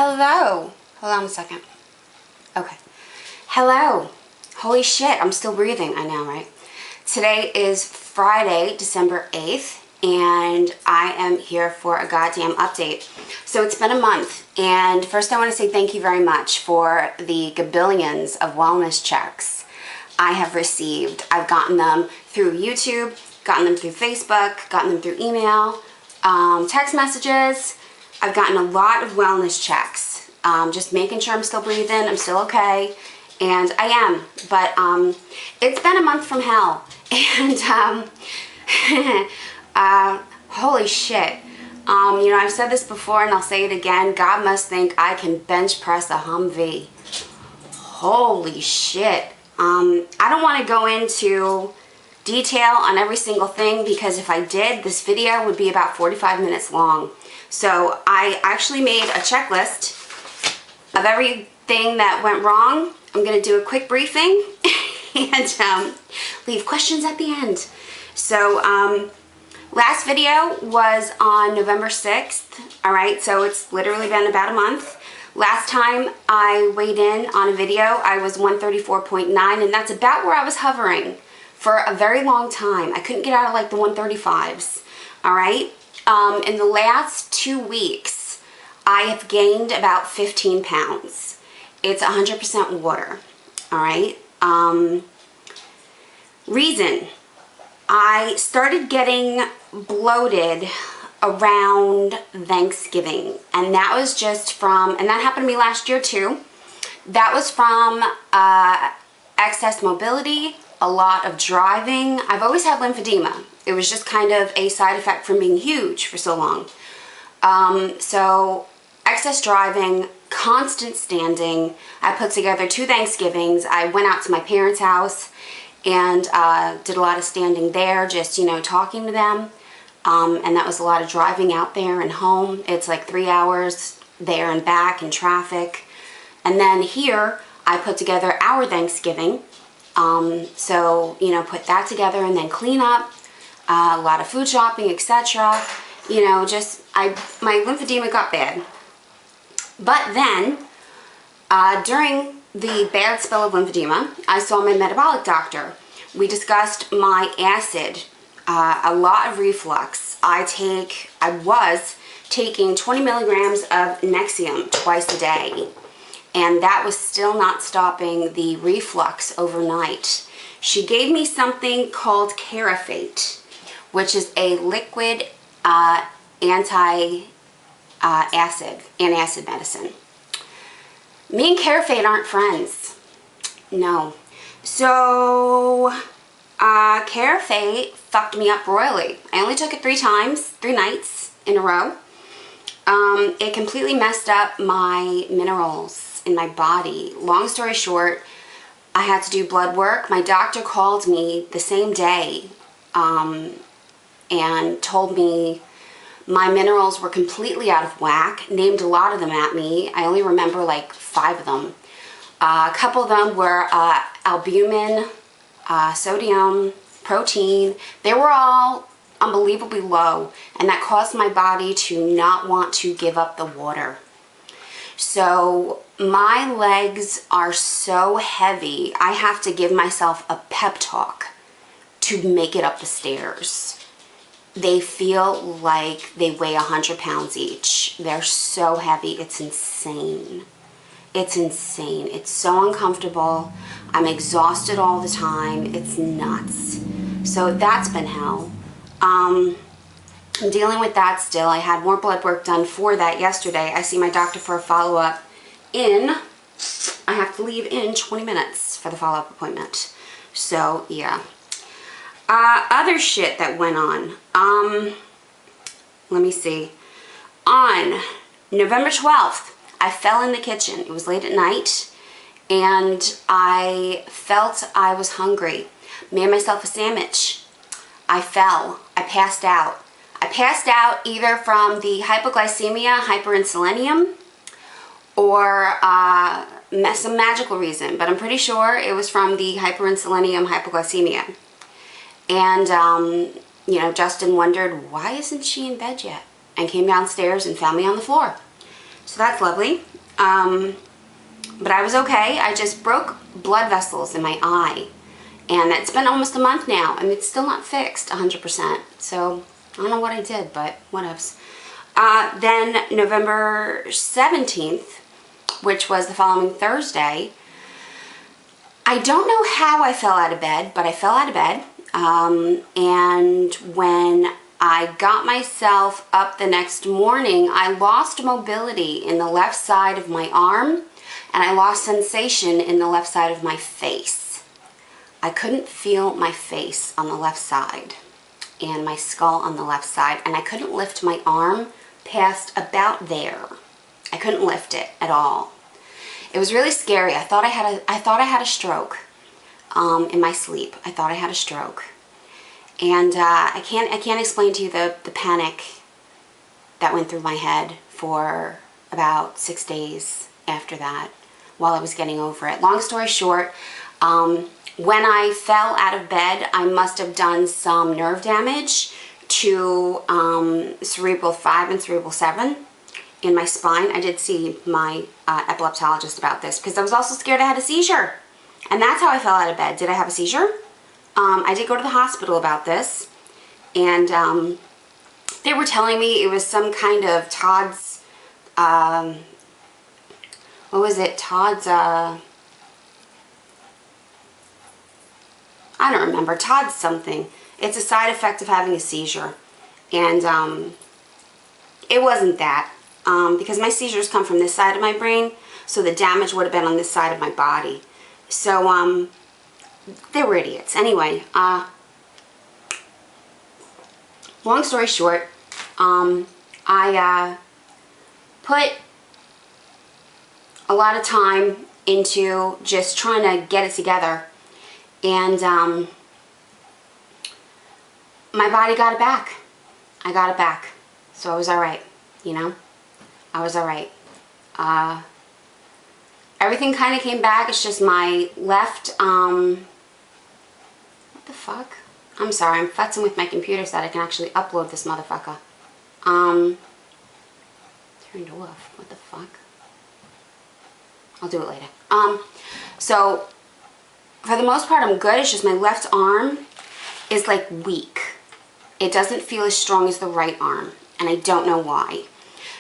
Hello. Hold on a second. Okay. Hello. Holy shit, I'm still breathing. I know, right? Today is Friday, December 8th, and I am here for a goddamn update. So it's been a month, and first I want to say thank you very much for the gabillions of wellness checks I have received. I've gotten them through YouTube, gotten them through Facebook, gotten them through email, text messages. I've gotten a lot of wellness checks, just making sure I'm still breathing, I'm still okay, and I am, but it's been a month from hell, and holy shit. You know, I've said this before and I'll say it again, God must think I can bench press a Humvee. Holy shit. I don't want to go into detail on every single thing because if I did, this video would be about 45 minutes long. So I actually made a checklist of everything that went wrong. I'm going to do a quick briefing and leave questions at the end. So last video was on November 6th. All right, so it's literally been about a month. Last time I weighed in on a video, I was 134.9, and that's about where I was hovering for a very long time. I couldn't get out of like the 135s. All right. In the last 2 weeks, I have gained about 15 pounds. It's 100% water, all right? Reason, I started getting bloated around Thanksgiving, and that was just from, and that happened to me last year too, that was from excess mobility, a lot of driving. I've always had lymphedema. It was just kind of a side effect from being huge for so long. So excess driving, constant standing. I put together 2 Thanksgivings. I went out to my parents' house and did a lot of standing there, just, you know, talking to them. And that was a lot of driving out there and home. It's like 3 hours there and back in traffic. And then here, I put together our Thanksgiving. So, you know, put that together and then clean up. A lot of food shopping, etc. You know, just, my lymphedema got bad. But then, during the bad spell of lymphedema, I saw my metabolic doctor. We discussed my acid, a lot of reflux. I was taking 20 milligrams of Nexium twice a day. And that was still not stopping the reflux overnight. She gave me something called Carefate, which is a liquid antacid medicine. Me and Carefate aren't friends. No. So Carefate fucked me up royally. I only took it 3 nights in a row. It completely messed up my minerals in my body. Long story short, I had to do blood work. My doctor called me the same day and told me my minerals were completely out of whack, named a lot of them at me. I only remember like 5 of them. A couple of them were albumin, sodium, protein. They were all unbelievably low, and that caused my body to not want to give up the water. So my legs are so heavy, I have to give myself a pep talk to make it up the stairs. They feel like they weigh 100 pounds each. They're so heavy, it's insane. It's insane. It's so uncomfortable. I'm exhausted all the time. It's nuts. So that's been hell. I'm dealing with that still. I had more blood work done for that yesterday. I see my doctor for a follow-up I have to leave in 20 minutes for the follow-up appointment. So, yeah. Other shit that went on. Let me see. On November 12th, I fell in the kitchen. It was late at night, and I felt I was hungry. Made myself a sandwich. I fell. I passed out. I passed out either from the hypoglycemia, hyperinsulinemic, or some magical reason, but I'm pretty sure it was from the hyperinsulinemic, hypoglycemia. And, you know, Justin wondered, why isn't she in bed yet? And came downstairs and found me on the floor. So that's lovely. But I was okay. I just broke blood vessels in my eye. And it's been almost a month now, and it's still not fixed 100%. So I don't know what I did, but whatevs. Then November 17th, which was the following Thursday, I don't know how I fell out of bed, but I fell out of bed. And when I got myself up the next morning, I lost mobility in the left side of my arm, and I lost sensation in the left side of my face. I couldn't feel my face on the left side and my skull on the left side, and I couldn't lift my arm past about there. I couldn't lift it at all. It was really scary. I thought I had a stroke in my sleep. I thought I had a stroke. And I can't explain to you the panic that went through my head for about 6 days after that while I was getting over it. Long story short, when I fell out of bed, I must have done some nerve damage to cerebral 5 and cerebral 7 in my spine. I did see my epileptologist about this because I was also scared I had a seizure. And that's how I fell out of bed. Did I have a seizure? I did go to the hospital about this, and they were telling me it was some kind of Todd's, what was it, Todd's, I don't remember, Todd's something. It's a side effect of having a seizure, and it wasn't that, because my seizures come from this side of my brain, so the damage would have been on this side of my body. So, they were idiots. Anyway, long story short, I put a lot of time into just trying to get it together, and my body got it back. I got it back. So I was alright, you know? I was alright. Everything kind of came back. It's just my left, what the fuck? I'm sorry, I'm futzing with my computer so that I can actually upload this motherfucker. Turned off. What the fuck? I'll do it later. So, for the most part, I'm good. It's just my left arm is like weak. It doesn't feel as strong as the right arm, and I don't know why.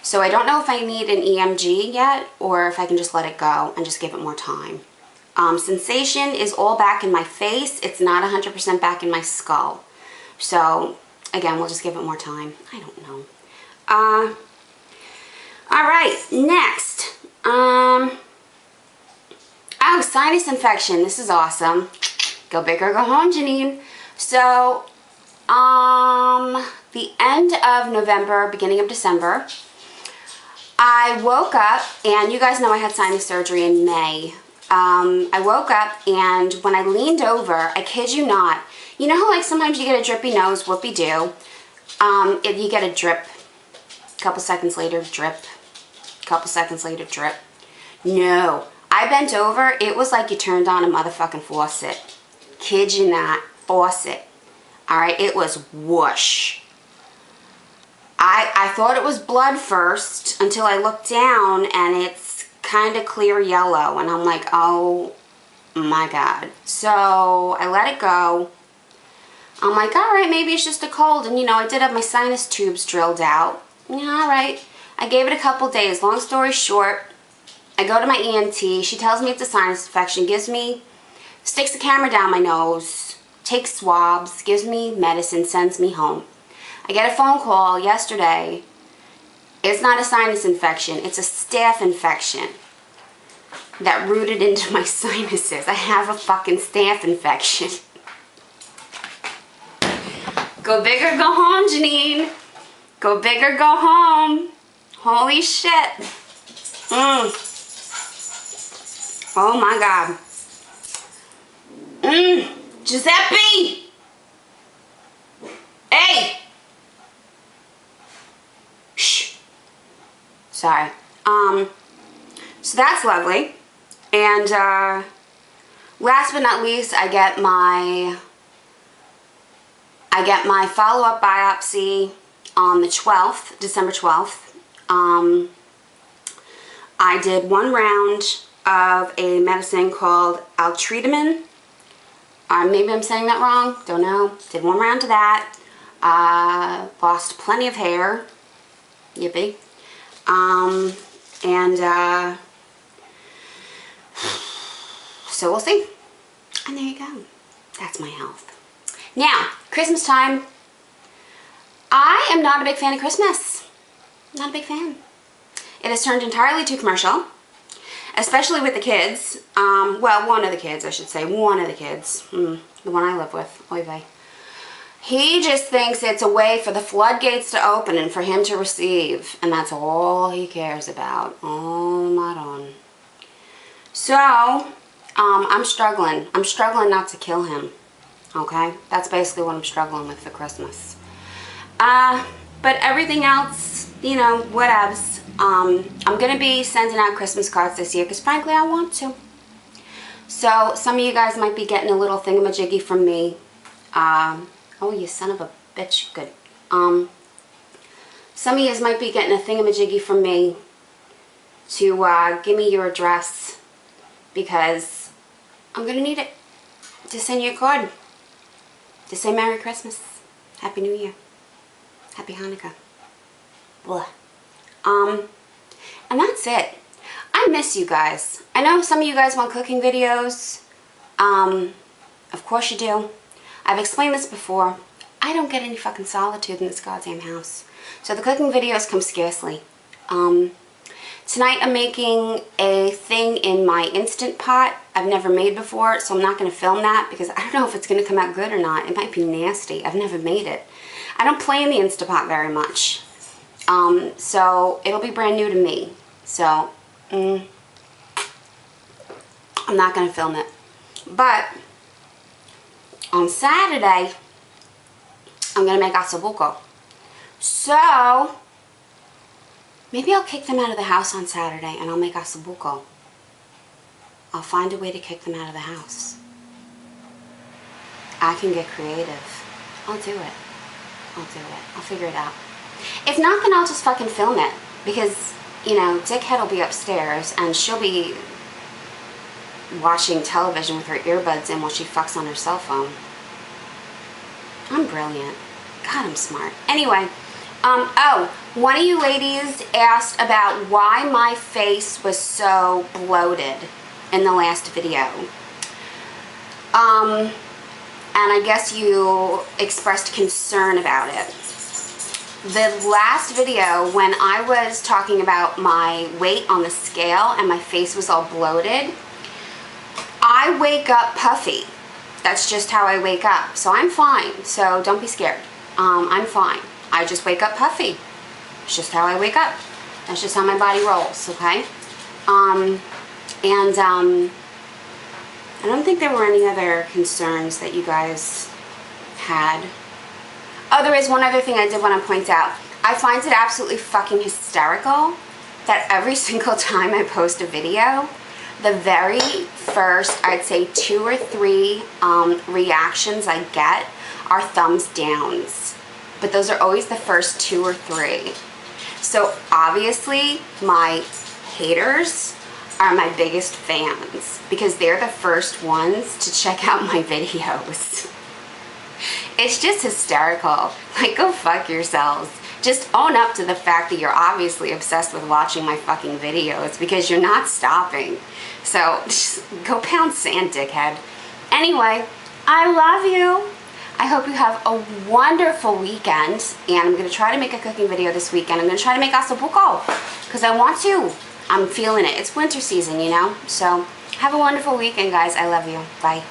So I don't know if I need an EMG yet, or if I can just let it go and just give it more time. Sensation is all back in my face. It's not 100% back in my skull. So, again, we'll just give it more time. I don't know. Alright, next. Oh, sinus infection. This is awesome. Go big or go home, Janine. So, the end of November, beginning of December, I woke up, and you guys know I had sinus surgery in May. I woke up, and when I leaned over, I kid you not, you know how like sometimes you get a drippy nose, whoopie-doo, you get a drip, a couple seconds later, drip, a couple seconds later, drip. No, I bent over, it was like you turned on a motherfucking faucet. Kid you not, faucet. Alright, it was whoosh. I thought it was blood first until I looked down, and it's kind of clear yellow, and I'm like, oh my god. So I let it go. I'm like, alright, maybe it's just a cold, and you know, I did have my sinus tubes drilled out. Yeah, alright. I gave it a couple days. Long story short, I go to my ENT, she tells me it's a sinus infection, sticks a camera down my nose, takes swabs, gives me medicine, sends me home. I get a phone call yesterday. It's not a sinus infection, it's a staph infection that rooted into my sinuses. I have a fucking staph infection. Go big or go home, Janine. Go big or go home. Holy shit. Oh my god. Giuseppe! Hey! Shh. Sorry. So that's lovely. And last but not least, I get my follow-up biopsy on the 12th, December 12th. I did 1 round of a medicine called altritamin. Maybe I'm saying that wrong, don't know. Did 1 round of that. Lost plenty of hair. Yippee. So we'll see. And there you go. That's my health. Now, Christmas time. I am not a big fan of Christmas. Not a big fan. It has turned entirely too commercial, especially with the kids. Well, one of the kids, I should say. One of the kids. The one I live with. Oy vey. He just thinks it's a way for the floodgates to open and for him to receive. And that's all he cares about. Oh, my God. So, I'm struggling. I'm struggling not to kill him. Okay? That's basically what I'm struggling with for Christmas. But everything else, you know, whatevs. I'm going to be sending out Christmas cards this year because, frankly, I want to. So, some of you guys might be getting a little thingamajiggy from me. Oh, you son of a bitch. Good. Some of you might be getting a thingamajiggy from me to give me your address because I'm going to need it to send you a card to say Merry Christmas, Happy New Year, Happy Hanukkah. Blah. And that's it. I miss you guys. I know some of you guys want cooking videos. Of course you do. I've explained this before. I don't get any fucking solitude in this goddamn house. So the cooking videos come scarcely. Tonight I'm making a thing in my Instant Pot I've never made before, so I'm not going to film that because I don't know if it's going to come out good or not. It might be nasty. I've never made it. I don't play in the Instant Pot very much. So it'll be brand new to me. So, I'm not going to film it. But on Saturday, I'm going to make ossobuco. So, maybe I'll kick them out of the house on Saturday and I'll make ossobuco. I'll find a way to kick them out of the house. I can get creative. I'll do it. I'll do it. I'll figure it out. If not, then I'll just fucking film it. Because, you know, Dickhead will be upstairs and she'll be watching television with her earbuds in while she fucks on her cell phone. I'm brilliant. God, I'm smart. Anyway, one of you ladies asked about why my face was so bloated in the last video. And I guess you expressed concern about it. The last video, when I was talking about my weight on the scale and my face was all bloated, I wake up puffy. That's just how I wake up. So I'm fine. So don't be scared. I'm fine. I just wake up puffy. It's just how I wake up. That's just how my body rolls, okay? I don't think there were any other concerns that you guys had. Oh, there is one other thing I did want to point out. I find it absolutely fucking hysterical that every single time I post a video, the very first, I'd say 2 or 3 reactions I get are thumbs downs. But those are always the first 2 or 3. So obviously my haters are my biggest fans because they're the first ones to check out my videos. It's just hysterical. Like, go fuck yourselves. Just own up to the fact that you're obviously obsessed with watching my fucking videos because you're not stopping. So, just go pound sand, dickhead. Anyway, I love you. I hope you have a wonderful weekend. And I'm going to try to make a cooking video this weekend. I'm going to try to make ossobuco because I want to. I'm feeling it. It's winter season, you know? So, have a wonderful weekend, guys. I love you. Bye.